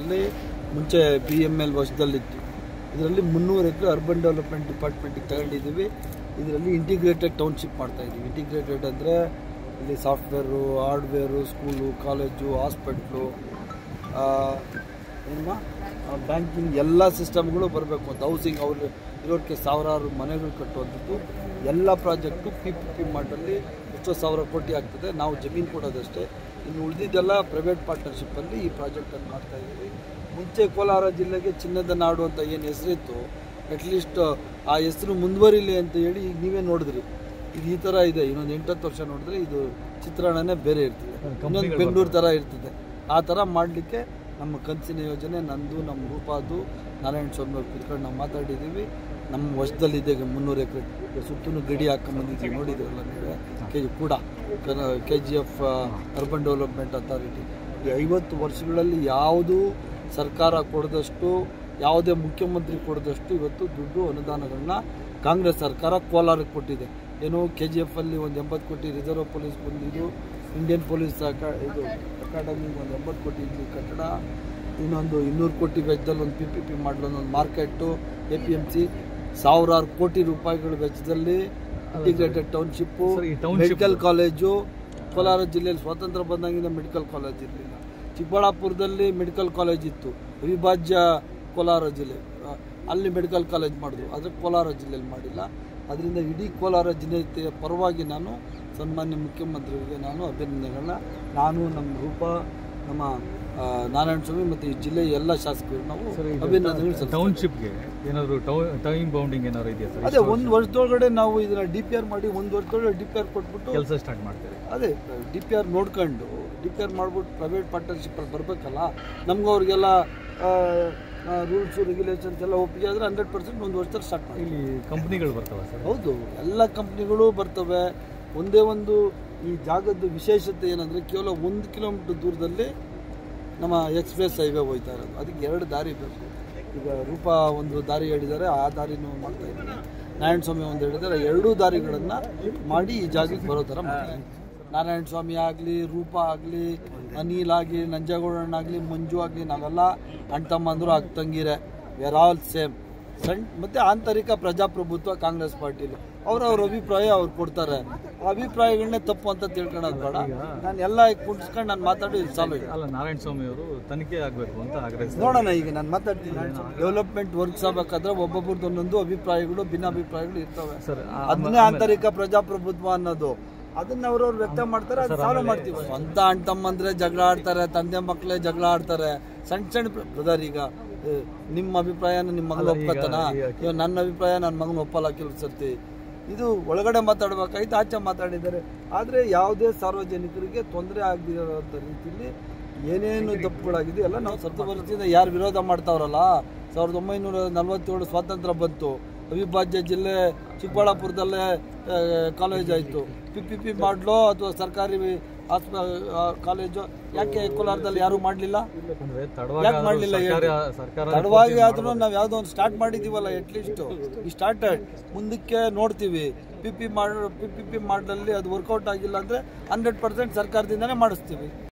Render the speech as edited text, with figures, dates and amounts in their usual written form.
ಇದರಲ್ಲಿ ಮುಂಚೆ BML ವಶದಲ್ಲಿತ್ತು. ಇದರಲ್ಲಿ 300 ಎಕರೆ ಅರ್ಬನ್ ಡೆವಲಪ್ಮೆಂಟ್ ಡಿಪಾರ್ಟ್ಮೆಂಟಿಗೆ ತಗೊಂಡಿದ್ದೀವಿ. ಇದರಲ್ಲಿ ಇಂಟಿಗ್ರೇಟೆಡ್ ಟೌನ್ಶಿಪ್ ಮಾಡ್ತಾಯಿದ್ದೀವಿ. ಇಂಟಿಗ್ರೇಟೆಡ್ ಅಂದರೆ ಇಲ್ಲಿ software, hardware, school, college, hospital, banking ಎಲ್ಲ ಸಿಸ್ಟಮ್ಗಳು ಬರಬೇಕು ಅಂತ. ಹೌಸಿಂಗ್ ಅವ್ರು ಇರೋಕ್ಕೆ ಸಾವಿರಾರು ಮನೆಗಳು ಕಟ್ಟುವಂಥದ್ದು ಎಲ್ಲ ಪ್ರಾಜೆಕ್ಟು PPP ಮಾಡಲ್ಲಿ ಎಷ್ಟೋ ಸಾವಿರ ಕೋಟಿ ಆಗ್ತದೆ. ನಾವು ಜಮೀನು ಕೊಡೋದಷ್ಟೇ, ಇನ್ನು ಉಳಿದಿದ್ದೆಲ್ಲ ಪ್ರೈವೇಟ್ ಪಾರ್ಟ್ನರ್ಶಿಪ್ಪಲ್ಲಿ ಈ ಪ್ರಾಜೆಕ್ಟನ್ನು ಮಾಡ್ತಾಯಿದ್ದೀವಿ. ಮುಂಚೆ ಕೋಲಾರ ಜಿಲ್ಲೆಗೆ ಚಿನ್ನದ ನಾಡು ಅಂತ ಏನು ಹೆಸರಿತ್ತು, ಅಟ್ಲೀಸ್ಟ್ ಆ ಹೆಸರು ಮುಂದುವರಿಲಿ ಅಂತ ಹೇಳಿ ಈಗ ನೀವೇ ನೋಡಿದ್ರಿ. ಇದು ಈ ಥರ ಇದೆ. ಇನ್ನೊಂದು 8-10 ವರ್ಷ ನೋಡಿದ್ರೆ ಇದು ಚಿತ್ರಣನೇ ಬೇರೆ ಇರ್ತದೆ, ಇನ್ನೊಂದು ಬೆಂಗಳೂರು ಥರ ಇರ್ತದೆ. ಆ ಥರ ಮಾಡಲಿಕ್ಕೆ ನಮ್ಮ ಕನಸಿನ ಯೋಜನೆ ನಂದು, ನಮ್ಮ ರೂಪಾದು, ನಾರಾಯಣ ಸ್ವಾಮಿ ಅವ್ರು ಕೂತ್ಕೊಂಡು ನಾವು ಮಾತಾಡಿದ್ದೀವಿ. ನಮ್ಮ ವಶದಲ್ಲಿದೆ 300 ಎಕರೆ ಸುತ್ತಲೂ ಗಡಿ ಹಾಕೊಂಬಂದಿದ್ದೀವಿ. ನೋಡಿದ್ರಲ್ಲ ನೀವೇ ಕೂಡ KGF ಅರ್ಬನ್ ಡೆವಲಪ್ಮೆಂಟ್ ಅಥಾರಿಟಿ. ಈ 50 ವರ್ಷಗಳಲ್ಲಿ ಯಾವುದೂ ಸರ್ಕಾರ ಕೊಡದಷ್ಟು, ಯಾವುದೇ ಮುಖ್ಯಮಂತ್ರಿ ಕೊಡದಷ್ಟು ಇವತ್ತು ದುಡ್ಡು ಅನುದಾನಗಳನ್ನ ಕಾಂಗ್ರೆಸ್ ಸರ್ಕಾರ ಕೋಲಾರಕ್ಕೆ ಕೊಟ್ಟಿದೆ. ಏನು KGF-ಅಲ್ಲಿ ಒಂದು 80 ಕೋಟಿ, ರಿಸರ್ವ್ ಪೊಲೀಸ್ ಬಂದಿದ್ದು, ಇಂಡಿಯನ್ ಪೊಲೀಸ್ ಇದು ಅಕಾಡೆಮಿಗೆ ಒಂದು 80 ಕೋಟಿ ಇಲ್ಲಿ ಕಟ್ಟಡ, ಇನ್ನೊಂದು 200 ಕೋಟಿ ವೆಚ್ಚದಲ್ಲಿ ಒಂದು PPP ಮಾಡಲು ಒಂದು ಮಾರ್ಕೆಟು, APMC, ಸಾವಿರಾರು ಕೋಟಿ ರೂಪಾಯಿಗಳ ವೆಚ್ಚದಲ್ಲಿ ಇಂಟಿಗ್ರೇಟೆಡ್ ಟೌನ್ಶಿಪ್ಪು, ಮೆಡಿಕಲ್ ಕಾಲೇಜು. ಕೋಲಾರ ಜಿಲ್ಲೆಯಲ್ಲಿ ಸ್ವಾತಂತ್ರ್ಯ ಬಂದಾಗಿಂದ ಮೆಡಿಕಲ್ ಕಾಲೇಜ್ ಇರಲಿಲ್ಲ. ಚಿಕ್ಕಬಳ್ಳಾಪುರದಲ್ಲಿ ಮೆಡಿಕಲ್ ಕಾಲೇಜ್ ಇತ್ತು, ಅವಿಭಾಜ್ಯ ಕೋಲಾರ ಜಿಲ್ಲೆ, ಅಲ್ಲಿ ಮೆಡಿಕಲ್ ಕಾಲೇಜ್ ಮಾಡಿದ್ರು, ಆದರೆ ಕೋಲಾರ ಜಿಲ್ಲೆಯಲ್ಲಿ ಮಾಡಿಲ್ಲ. ಅದರಿಂದ ಇಡೀ ಕೋಲಾರ ಜನತೆಯ ಪರವಾಗಿ ನಾನು ಸನ್ಮಾನ್ಯ ಮುಖ್ಯಮಂತ್ರಿಗಳಿಗೆ ನಾನು ಅಭಿನಂದನೆಗಳನ್ನ, ನಾನು ನಮ್ಮ ರೂಪ, ನಮ್ಮ ನಾರಾಯಣ ಸ್ವಾಮಿ ಮತ್ತು ಈ ಜಿಲ್ಲೆಯ ಎಲ್ಲ ಶಾಸಕರು ನಾವು ಅಭಿನಂದನೆಗಳು. ಟೌನ್ಶಿಪ್ಗೆ ಏನಾದರೂ ಟೈಮ್ ಬೌಂಡಿಂಗ್ ಏನಾದ್ರು ಇದೆಯಾ ಸರ್? ಅದೇ 1 ವರ್ಷದೊಳಗಡೆ ನಾವು ಇದನ್ನ DPR ಮಾಡಿ 1 ವರ್ಷದೊಳಗೆ DPR ಕೊಟ್ಬಿಟ್ಟು ಕೆಲಸ ಸ್ಟಾರ್ಟ್ ಮಾಡ್ತೀವಿ. ಅದೇ DPR ನೋಡ್ಕೊಂಡು DPR ಮಾಡ್ಬಿಟ್ಟು ಪ್ರೈವೇಟ್ ಪಾರ್ಟ್ನರ್ಶಿಪ್ಪಲ್ಲಿ ಬರಬೇಕಲ್ಲ. ನಮ್ಗೆ ಅವ್ರಿಗೆಲ್ಲ ರೂಲ್ಸು ರೆಗ್ಯುಲೇಷನ್ಸ್ ಎಲ್ಲ ಒಪ್ಪಿಗೆ ಆದರೆ 100% 1 ವರ್ಷದಲ್ಲಿ ಸ್ಟಾರ್ಟ್ ಮಾಡಿ. ಇಲ್ಲಿ ಕಂಪ್ನಿಗಳು ಬರ್ತವೆ ಸರ್? ಹೌದು, ಎಲ್ಲ ಕಂಪ್ನಿಗಳು ಬರ್ತವೆ. ಒಂದೇ ಒಂದು ಈ ಜಾಗದ ವಿಶೇಷತೆ ಏನಂದರೆ ಕೇವಲ 1 ಕಿಲೋಮೀಟರ್ ದೂರದಲ್ಲಿ ನಮ್ಮ ಎಕ್ಸ್ಪ್ರೆಸ್ ಹೈವೇ ಹೋಗ್ತಾ ಇರೋದು. ಅದಕ್ಕೆ 2 ದಾರಿ ಬೇಕು. ಈಗ ರೂಪ ಒಂದು ದಾರಿ ಹೇಳಿದ್ದಾರೆ, ಆ ದಾರಿನೂ ಮಾಡ್ತಾ ಇದ್ದೀನಿ. ನಾರಾಯಣ ಸ್ವಾಮಿ ಒಂದು ಹೇಳಿದ್ದಾರೆ, 2 ದಾರಿಗಳನ್ನು ಮಾಡಿ ಈ ಜಾಗಕ್ಕೆ ಬರೋ ಥರ ಮಾಡ್ತೀನಿ. ನಾರಾಯಣ ಸ್ವಾಮಿ ಆಗಲಿ, ರೂಪ ಆಗಲಿ, ಅನಿಲ್ ಆಗಲಿ, ನಂಜೇಗೌಡಣ್ಣಾಗಲಿ, ಮಂಜು ಆಗಲಿ, ನಾವೆಲ್ಲ ಅಣ್ಣ ತಮ್ಮಂದರು ತಂಗಿರೆ, ವಿ ಆರ್ ಆಲ್ ಸೇಮ್. ಮತ್ತು ಆಂತರಿಕ ಪ್ರಜಾಪ್ರಭುತ್ವ ಕಾಂಗ್ರೆಸ್ ಪಾರ್ಟಿಲಿ ಅವ್ರವ್ರ ಅಭಿಪ್ರಾಯ ಅವ್ರು ಕೊಡ್ತಾರೆ. ಆ ಅಭಿಪ್ರಾಯಗಳನ್ನೇ ತಪ್ಪು ಅಂತ ತಿಳ್ಕೊಳ್ಳೋದು ಬೇಡ. ನಾನು ಎಲ್ಲ ಕುಂಡಿಸ್ಕೊಂಡು ನಾನು ಮಾತಾಡಿ ಸಾಲು. ಅಲ್ಲ, ನಾರಾಯಣ ಸ್ವಾಮಿ ಅವರು ತನಿಖೆ ಆಗಬೇಕು ಅಂತ ಆಗ್ರಹಿಸಿ ನೋಡೋಣ. ಈಗ ನಾನು ಮಾತಾಡ್ತೀನಿ. ಡೆವಲಪ್ಮೆಂಟ್ ವರ್ಕ್ಸ್ ಆಗಬೇಕಾದ್ರೆ ಒಬ್ಬೊಬ್ರದ್ದು ಒಂದೊಂದು ಅಭಿಪ್ರಾಯಗಳು, ಭಿನ್ನಾಭಿಪ್ರಾಯಗಳು ಇರ್ತವೆ. ಅದನ್ನೇ ಆಂತರಿಕ ಪ್ರಜಾಪ್ರಭುತ್ವ ಅನ್ನೋದು. ಅದನ್ನ ಅವ್ರವ್ರು ವ್ಯಕ್ತ ಮಾಡ್ತಾರೆ, ಅದು ಸಾಲ್ವ್ ಮಾಡ್ತೀವಿ. ಸ್ವಂತ ಅಣ್ಣ ತಮ್ಮಂದ್ರೆ ಜಗಳ ಆಡ್ತಾರೆ, ತಂದೆ ಮಕ್ಕಳೇ ಜಗಳ ಆಡ್ತಾರೆ. ಸಣ್ಣ ಬ್ರದರ್, ಈಗ ನಿಮ್ಮ ಅಭಿಪ್ರಾಯನ ನಿಮ್ಮ ಮಗನ ಒಪ್ಕೊತಾನ? ಇವಾಗ ನನ್ನ ಅಭಿಪ್ರಾಯ ನನ್ನ ಮಗನ ಒಪ್ಪಲ್ಲ ಕೆಲವು ಸರ್ತಿ. ಇದು ಒಳಗಡೆ ಮಾತಾಡ್ಬೇಕಾಯ್ತು, ಆಚೆ ಮಾತಾಡಿದ್ದಾರೆ. ಆದರೆ ಯಾವುದೇ ಸಾರ್ವಜನಿಕರಿಗೆ ತೊಂದರೆ ಆಗದಿರೋಂಥ ರೀತಿಯಲ್ಲಿ ಏನೇನು ತಪ್ಪುಗಳಾಗಿದೆ ಎಲ್ಲ ನಾವು ಸ್ವಲ್ಪ ವರ್ಷದಿಂದ ಯಾರು ವಿರೋಧ ಮಾಡ್ತಾವ್ರಲ್ಲ. 1947 ಸ್ವಾತಂತ್ರ್ಯ ಬಂತು, ಅವಿಭಾಜ್ಯ ಜಿಲ್ಲೆ ಚಿಕ್ಕಬಳ್ಳಾಪುರದಲ್ಲೇ ಕಾಲೇಜ್ ಆಯಿತು. PPP ಮಾಡಲೋ ಅಥವಾ ಸರ್ಕಾರಿ ಕಾಲೇಜು ಯಾಕೆ ಕೋಲಾರದಲ್ಲಿ ಯಾರೂ ಮಾಡಲಿಲ್ಲ? ಯಾಕೆ ಮಾಡಲಿಲ್ಲ? ತಡವಾಗಿ ಆದ್ರೂ ನಾವು ಯಾವುದೋ ಒಂದು ಸ್ಟಾರ್ಟ್ ಮಾಡಿದ್ದೀವಲ್ಲ, ಅಟ್ಲೀಸ್ಟು ಈ ಸ್ಟಾರ್ಟೆಡ್. ಮುಂದಕ್ಕೆ ನೋಡ್ತೀವಿ. PPP ಮಾಡಲಲ್ಲಿ ಅದು ವರ್ಕೌಟ್ ಆಗಿಲ್ಲ ಅಂದರೆ 100% ಸರ್ಕಾರದಿಂದನೇ ಮಾಡಿಸ್ತೀವಿ.